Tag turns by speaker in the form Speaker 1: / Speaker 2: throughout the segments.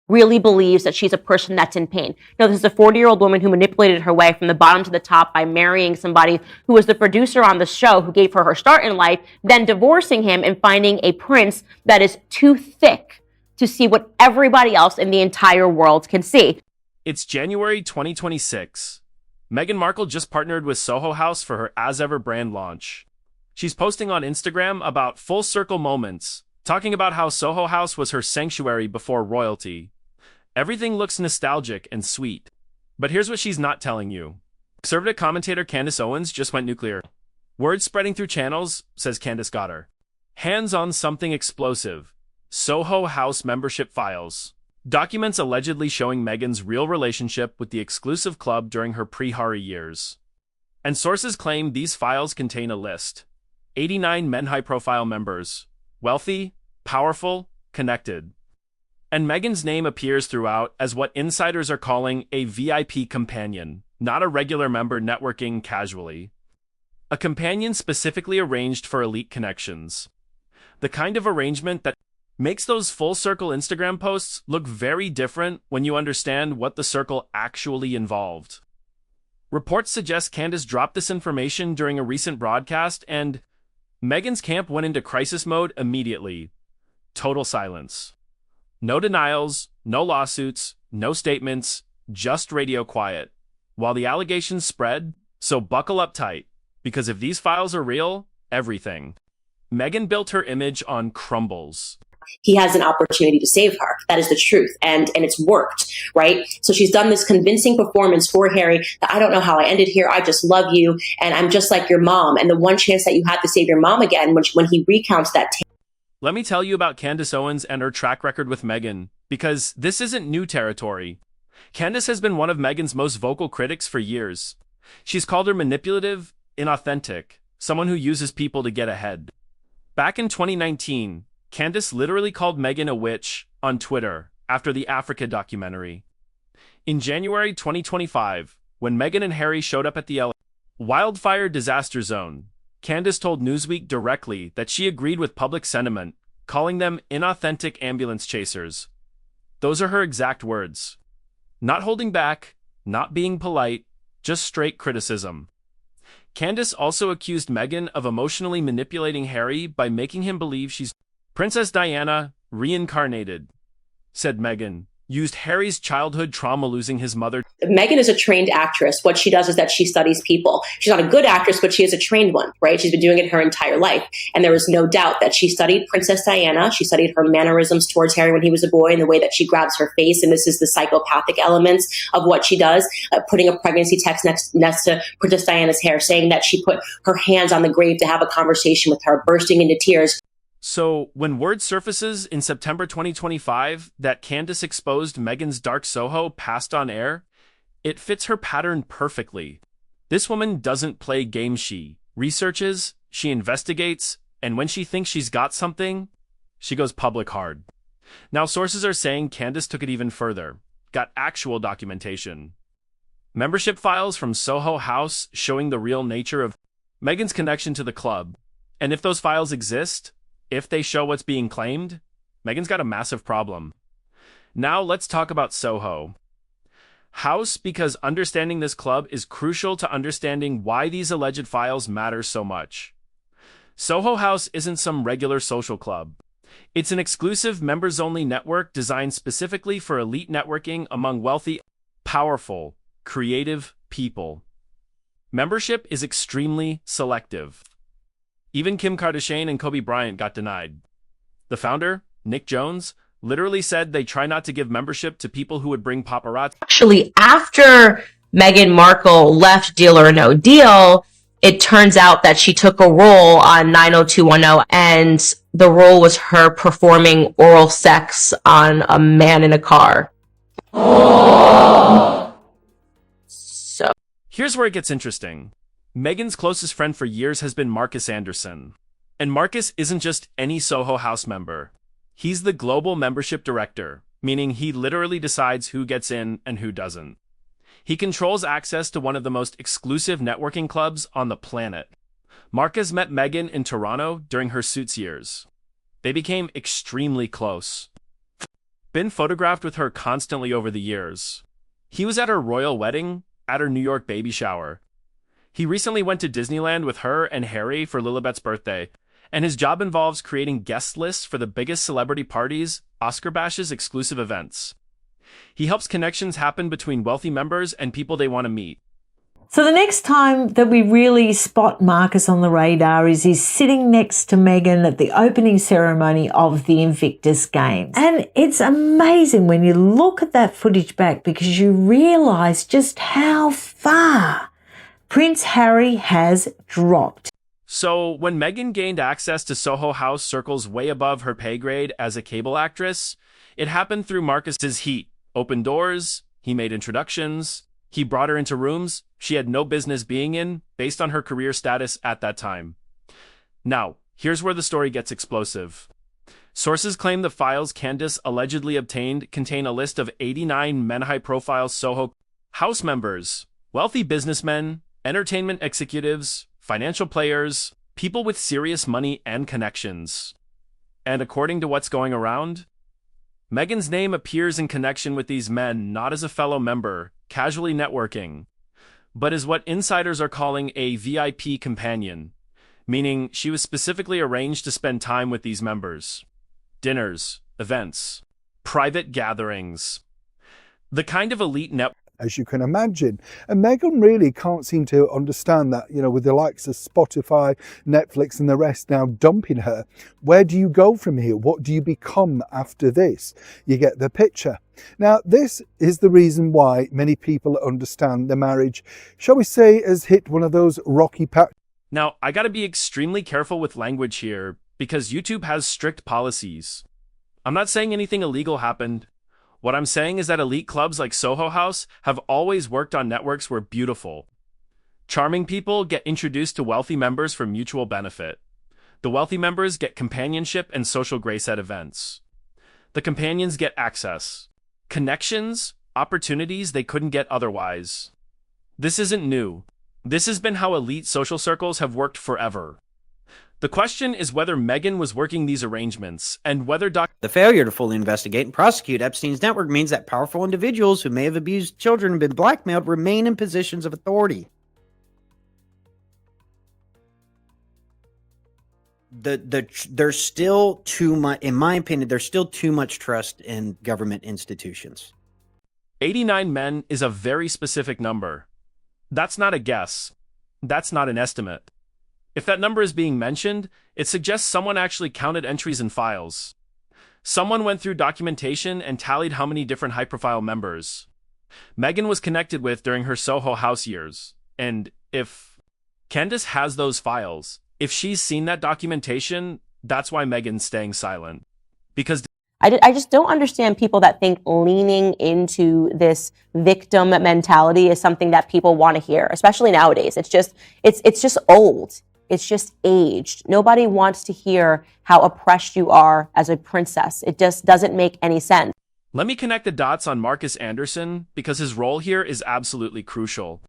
Speaker 1: really believes that she's a person that's in pain. No, this is a 40-year-old woman who manipulated her way from the bottom to the top by marrying somebody who was the producer on the show who gave her her start in life, then divorcing him and finding a prince that is too thick to see what everybody else in the entire world can see.
Speaker 2: It's January 2026. Meghan Markle just partnered with Soho House for her As Ever brand launch. She's posting on Instagram about full circle moments, talking about how Soho House was her sanctuary before royalty. Everything looks nostalgic and sweet. But here's what she's not telling you. Conservative commentator Candace Owens just went nuclear. Word spreading through channels, says Candace got her hands on something explosive. Soho House membership files. Documents allegedly showing Meghan's real relationship with the exclusive club during her pre-Harry years. And sources claim these files contain a list. 89 men high-profile members. Wealthy, powerful, connected. And Meghan's name appears throughout as what insiders are calling a VIP companion, not a regular member networking casually. A companion specifically arranged for elite connections. The kind of arrangement that makes those full circle Instagram posts look very different when you understand what the circle actually involved. Reports suggest Candace dropped this information during a recent broadcast, and Meghan's camp went into crisis mode immediately. Total silence. No denials, no lawsuits, no statements, just radio quiet. While the allegations spread, so buckle up tight, because if these files are real, everything. Meghan built her image on crumbles.
Speaker 3: He has an opportunity to save her. That is the truth. And it's worked, right? So she's done this convincing performance for Harry that I don't know how I ended here. I just love you. And I'm just like your mom. And the one chance that you had to save your mom again, when he recounts that.
Speaker 2: Let me tell you about Candace Owens and her track record with Meghan, because this isn't new territory. Candace has been one of Meghan's most vocal critics for years. She's called her manipulative, inauthentic, someone who uses people to get ahead. Back in 2019, Candace literally called Meghan a witch on Twitter after the Africa documentary. In January 2025, when Meghan and Harry showed up at the LA wildfire disaster zone, Candace told Newsweek directly that she agreed with public sentiment, calling them inauthentic ambulance chasers. Those are her exact words. Not holding back, not being polite, just straight criticism. Candace also accused Meghan of emotionally manipulating Harry by making him believe she's Princess Diana, reincarnated, said Meghan, used Harry's childhood trauma losing his mother.
Speaker 3: Meghan is a trained actress. What she does is that she studies people. She's not a good actress, but she is a trained one, right? She's been doing it her entire life. And there is no doubt that she studied Princess Diana. She studied her mannerisms towards Harry when he was a boy and the way that she grabs her face. And this is the psychopathic elements of what she does, putting a pregnancy text next to Princess Diana's hair, saying that she put her hands on the grave to have a conversation with her, bursting into tears.
Speaker 2: So, when word surfaces in September 2025 that Candace exposed Meghan's dark Soho passed on air, it fits her pattern perfectly. This woman doesn't play games. She researches, she investigates, and when she thinks she's got something, she goes public hard. Now, sources are saying Candace took it even further, got actual documentation. Membership files from Soho House showing the real nature of Meghan's connection to the club. And if those files exist, if they show what's being claimed, Meghan's got a massive problem. Now let's talk about Soho House, because understanding this club is crucial to understanding why these alleged files matter so much. Soho House isn't some regular social club. It's an exclusive members-only network designed specifically for elite networking among wealthy, powerful, creative people. Membership is extremely selective. Even Kim Kardashian and Kobe Bryant got denied. The founder, Nick Jones, literally said they try not to give membership to people who would bring paparazzi.
Speaker 1: Actually, after Meghan Markle left Deal or No Deal, it turns out that she took a role on 90210, and the role was her performing oral sex on a man in a car. So
Speaker 2: here's where it gets interesting. Meghan's closest friend for years has been Marcus Anderson. And Marcus isn't just any Soho House member. He's the global membership director, meaning he literally decides who gets in and who doesn't. He controls access to one of the most exclusive networking clubs on the planet. Marcus met Meghan in Toronto during her Suits years. They became extremely close. been photographed with her constantly over the years. He was at her royal wedding, at her New York baby shower. He recently went to Disneyland with her and Harry for Lilibet's birthday, and his job involves creating guest lists for the biggest celebrity parties, Oscar bashes, exclusive events. He helps connections happen between wealthy members and people they want to meet.
Speaker 4: So the next time that we really spot Marcus on the radar is he's sitting next to Meghan at the opening ceremony of the Invictus Games. And it's amazing when you look at that footage back because you realise just how far Prince Harry has dropped.
Speaker 2: So, when Meghan gained access to Soho House circles way above her pay grade as a cable actress, it happened through Marcus's heat. Open doors, he made introductions, he brought her into rooms she had no business being in based on her career status at that time. Now, here's where the story gets explosive. Sources claim the files Candace allegedly obtained contain a list of 89 men high-profile Soho House members, wealthy businessmen, entertainment executives, financial players, people with serious money and connections. And according to what's going around, Meghan's name appears in connection with these men not as a fellow member, casually networking, but as what insiders are calling a VIP companion, meaning she was specifically arranged to spend time with these members. Dinners, events, private gatherings. The kind of elite network,
Speaker 5: as you can imagine. And Meghan really can't seem to understand that, with the likes of Spotify, Netflix and the rest now dumping her. Where do you go from here? What do you become after this? You get the picture. Now, this is the reason why many people understand the marriage, shall we say, has hit one of those rocky patches.
Speaker 2: Now, I gotta be extremely careful with language here because YouTube has strict policies. I'm not saying anything illegal happened. What I'm saying is that elite clubs like Soho House have always worked on networks where beautiful, charming people get introduced to wealthy members for mutual benefit. The wealthy members get companionship and social grace at events. The companions get access, connections, opportunities they couldn't get otherwise. This isn't new. This has been how elite social circles have worked forever. The question is whether Meghan was working these arrangements, and whether
Speaker 6: The failure to fully investigate and prosecute Epstein's network means that powerful individuals who may have abused children and been blackmailed remain in positions of authority. There's still too much, in my opinion, there's still too much trust in government institutions.
Speaker 2: 89 men is a very specific number. That's not a guess. That's not an estimate. If that number is being mentioned, it suggests someone actually counted entries in files. Someone went through documentation and tallied how many different high-profile members Meghan was connected with during her Soho House years. And if Candace has those files, if she's seen that documentation, that's why Meghan's staying silent. Because
Speaker 1: I just don't understand people that think leaning into this victim mentality is something that people want to hear, especially nowadays. It's just old. It's just aged. Nobody wants to hear how oppressed you are as a princess. It just doesn't make any sense.
Speaker 2: let me connect the dots on Marcus Anderson because his role here is absolutely crucial.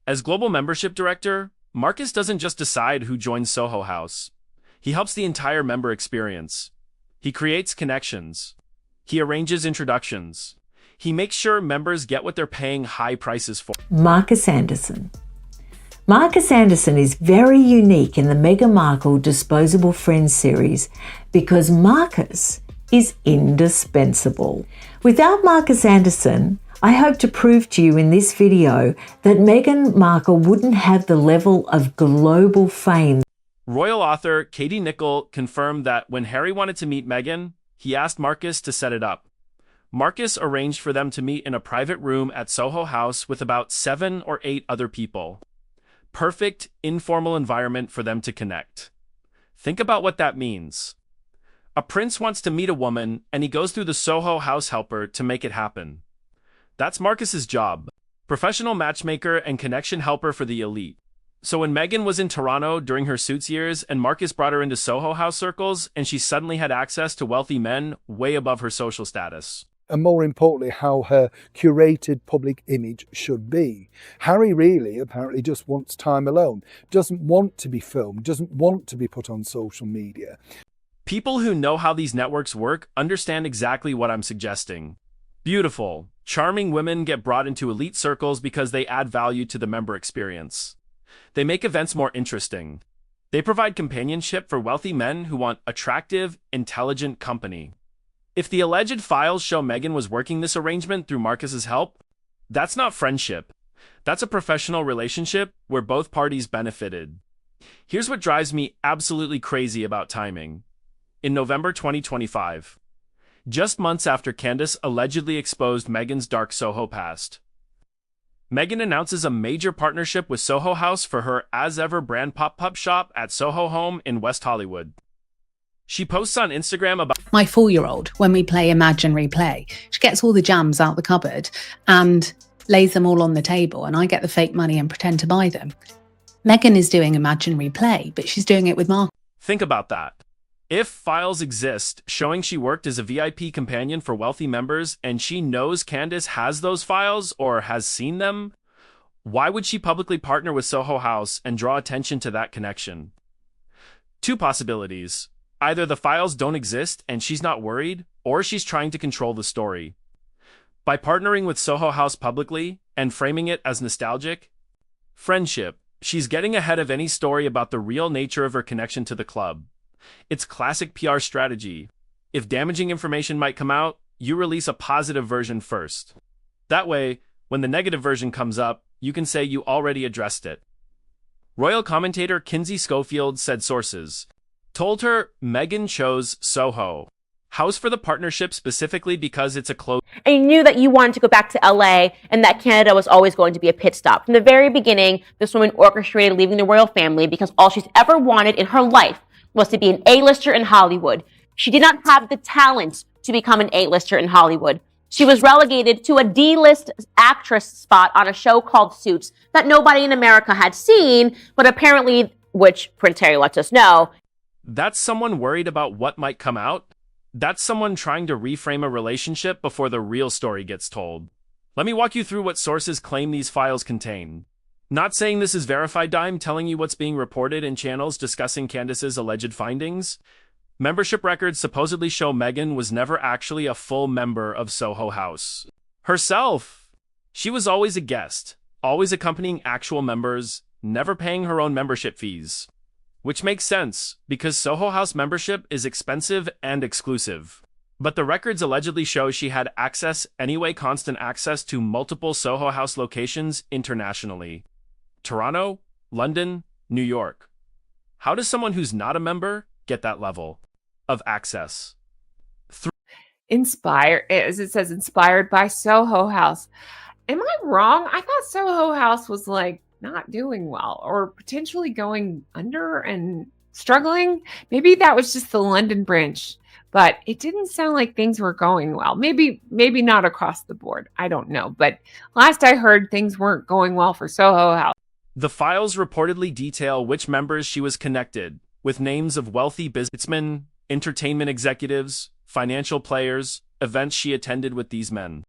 Speaker 2: As global membership director, Marcus doesn't just decide who joins Soho House. He helps the entire member experience. He creates connections. He arranges introductions. He makes sure members get what they're paying high prices for.
Speaker 4: Marcus Anderson. Marcus Anderson is very unique in the Meghan Markle Disposable Friends series because Marcus is indispensable. Without Marcus Anderson, I hope to prove to you in this video that Meghan Markle wouldn't have the level of global fame.
Speaker 2: Royal author Katie Nicholl confirmed that when Harry wanted to meet Meghan, he asked Marcus to set it up. Marcus arranged for them to meet in a private room at Soho House with about 7 or 8 other people. Perfect, informal environment for them to connect. Think about what that means. A prince wants to meet a woman, and he goes through the Soho House helper to make it happen. That's Marcus's job. Professional matchmaker and connection helper for the elite. So when Meghan was in Toronto during her Suits years and Marcus brought her into Soho House circles and she suddenly had access to wealthy men way above her social status.
Speaker 5: And more importantly, how her curated public image should be. Harry really apparently just wants time alone, doesn't want to be filmed, doesn't want to be put on social media.
Speaker 2: People who know how these networks work understand exactly what I'm suggesting. Beautiful, charming women get brought into elite circles because they add value to the member experience. They make events more interesting. They provide companionship for wealthy men who want attractive, intelligent company. If the alleged files show Meghan was working this arrangement through Marcus's help, that's not friendship. That's a professional relationship where both parties benefited. Here's what drives me absolutely crazy about timing. In November 2025, just months after Candace allegedly exposed Meghan's dark Soho past, Meghan announces a major partnership with Soho House for her as-ever brand pop-up shop at Soho Home in West Hollywood. She posts on Instagram about
Speaker 7: my 4-year-old, when we play imaginary play, she gets all the jams out the cupboard and lays them all on the table, and I get the fake money and pretend to buy them. Meghan is doing imaginary play, but she's doing it with Mark.
Speaker 2: Think about that. If files exist showing she worked as a VIP companion for wealthy members and she knows Candace has those files or has seen them, why would she publicly partner with Soho House and draw attention to that connection? Two possibilities. Either the files don't exist and she's not worried, or she's trying to control the story. By partnering with Soho House publicly and framing it as nostalgic friendship, she's getting ahead of any story about the real nature of her connection to the club. It's classic PR strategy. If damaging information might come out, you release a positive version first. That way, when the negative version comes up, you can say you already addressed it. Royal commentator Kinsey Schofield said sources told her Meghan chose Soho House for the partnership specifically because it's a close.
Speaker 1: And you knew that you wanted to go back to LA and that Canada was always going to be a pit stop. From the very beginning, this woman orchestrated leaving the royal family because all she's ever wanted in her life was to be an A-lister in Hollywood. She did not have the talent to become an A-lister in Hollywood. She was relegated to a D-list actress spot on a show called Suits that nobody in America had seen, but apparently, which Prince Harry lets us know.
Speaker 2: That's someone worried about what might come out. That's someone trying to reframe a relationship before the real story gets told. Let me walk you through what sources claim these files contain. Not saying this is verified, I'm telling you what's being reported in channels discussing Candace's alleged findings. Membership records supposedly show Meghan was never actually a full member of Soho House herself. She was always a guest, always accompanying actual members, never paying her own membership fees. Which makes sense, because Soho House membership is expensive and exclusive. But the records allegedly show she had constant access to multiple Soho House locations internationally. Toronto, London, New York. How does someone who's not a member get that level of access?
Speaker 8: Inspired, as it says, inspired by Soho House. Am I wrong? I thought Soho House was like not doing well or potentially going under and struggling. Maybe that was just the London branch, but it didn't sound like things were going well. Maybe not across the board. I don't know. But last I heard, things weren't going well for Soho House.
Speaker 2: The files reportedly detail which members she was connected, with names of wealthy businessmen, entertainment executives, financial players, events she attended with these men.